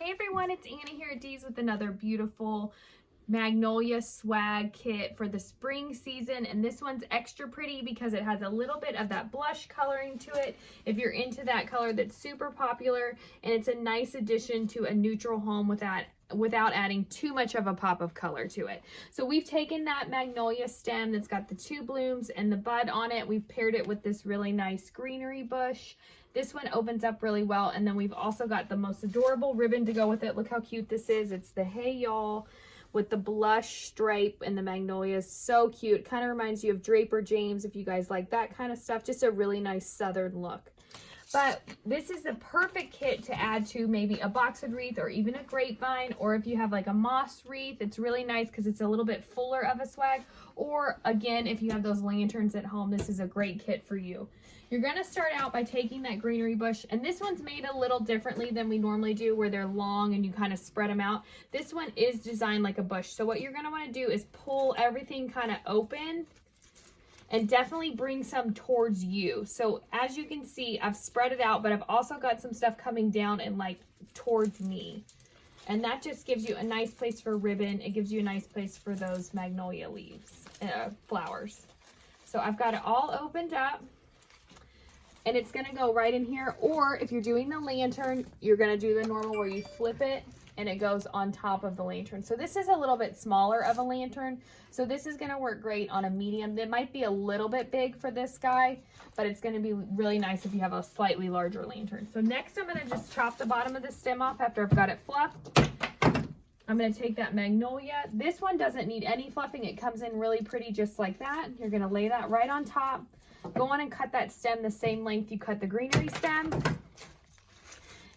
Hey everyone, it's Anna here at Dee's with another beautiful Magnolia swag kit for the spring season, and this one's extra pretty because it has a little bit of that blush coloring to it if you're into that color that's super popular, and it's a nice addition to a neutral home without adding too much of a pop of color to it. So we've taken that Magnolia stem that's got the two blooms and the bud on it, we've paired it with this really nice greenery bush. This one opens up really well, and then we've also got the most adorable ribbon to go with it. Look how cute this is. It's the Hey Y'all with the blush stripe and the magnolias. So cute. It kind of reminds you of Draper James if you guys like that kind of stuff. Just a really nice southern look. But this is the perfect kit to add to maybe a boxwood wreath or even a grapevine, or if you have like a moss wreath, it's really nice because it's a little bit fuller of a swag. Or again, if you have those lanterns at home, this is a great kit for you. You're going to start out by taking that greenery bush, and this one's made a little differently than we normally do where they're long and you kind of spread them out. This one is designed like a bush. So what you're going to want to do is pull everything kind of open and definitely bring some towards you. So as you can see, I've spread it out, but I've also got some stuff coming down and like towards me. And that just gives you a nice place for ribbon. It gives you a nice place for those magnolia leaves, flowers. So I've got it all opened up. And it's going to go right in here, or if you're doing the lantern, you're going to do the normal where you flip it and it goes on top of the lantern. So this is a little bit smaller of a lantern, so this is going to work great on a medium. It might be a little bit big for this guy, but it's going to be really nice if you have a slightly larger lantern. So next I'm going to just chop the bottom of the stem off after I've got it fluffed. I'm going to take that magnolia. This one doesn't need any fluffing. It comes in really pretty just like that. You're going to lay that right on top. Go on and cut that stem the same length you cut the greenery stem.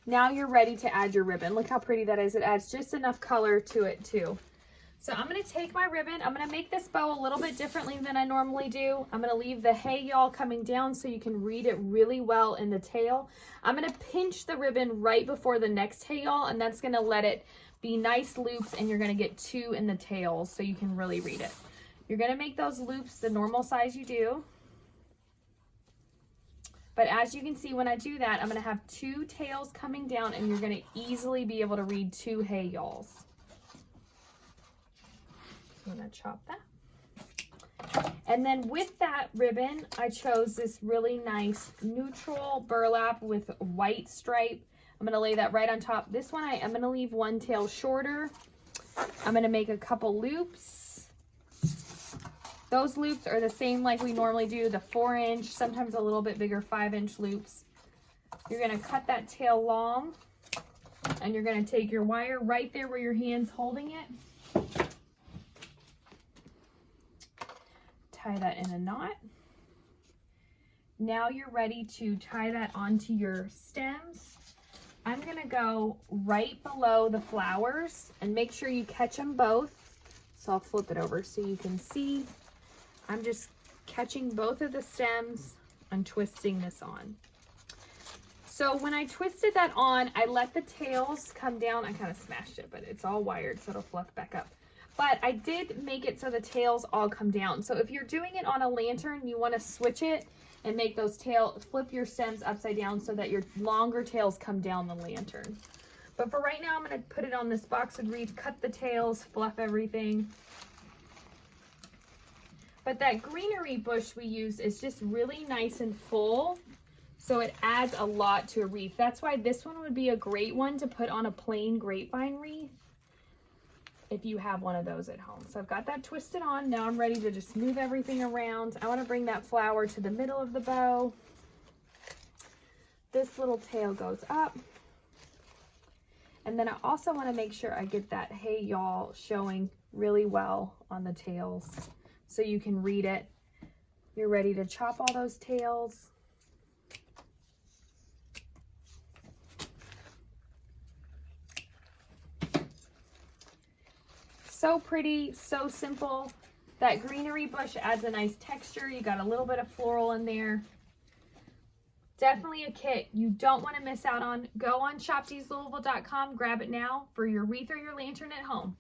Now you're ready to add your ribbon. Look how pretty that is. It adds just enough color to it too. So I'm going to take my ribbon. I'm going to make this bow a little bit differently than I normally do. I'm going to leave the Hey Y'all coming down so you can read it really well in the tail. I'm going to pinch the ribbon right before the next Hey Y'all, and that's going to let it be nice loops, and you're going to get two in the tails so you can really read it. You're going to make those loops the normal size you do. But as you can see, when I do that, I'm going to have two tails coming down, and you're going to easily be able to read two Hey Y'alls. I'm going to chop that. And then with that ribbon, I chose this really nice neutral burlap with white stripe. I'm going to lay that right on top. This one, I'm going to leave one tail shorter. I'm going to make a couple loops. Those loops are the same like we normally do, the 4-inch, sometimes a little bit bigger 5-inch loops. You're going to cut that tail long, and you're going to take your wire right there where your hand's holding it. Tie that in a knot. Now you're ready to tie that onto your stems. I'm going to go right below the flowers and make sure you catch them both. So I'll flip it over so you can see. I'm just catching both of the stems and twisting this on. So when I twisted that on, I let the tails come down. I kind of smashed it, but it's all wired, so it'll fluff back up. But I did make it so the tails all come down. So if you're doing it on a lantern, you want to switch it and make those flip your stems upside down so that your longer tails come down the lantern. But for right now, I'm going to put it on this boxwood wreath, cut the tails, fluff everything. But that greenery bush we used is just really nice and full, so it adds a lot to a wreath. That's why this one would be a great one to put on a plain grapevine wreath if you have one of those at home. So I've got that twisted on. Now I'm ready to just move everything around. I want to bring that flower to the middle of the bow. This little tail goes up. And then I also want to make sure I get that Hey Y'all showing really well on the tails, so you can read it. You're ready to chop all those tails. So pretty, so simple. That greenery bush adds a nice texture. You got a little bit of floral in there. Definitely a kit you don't want to miss out on. Go on shopdeeslouisville.com, grab it now for your wreath or your lantern at home.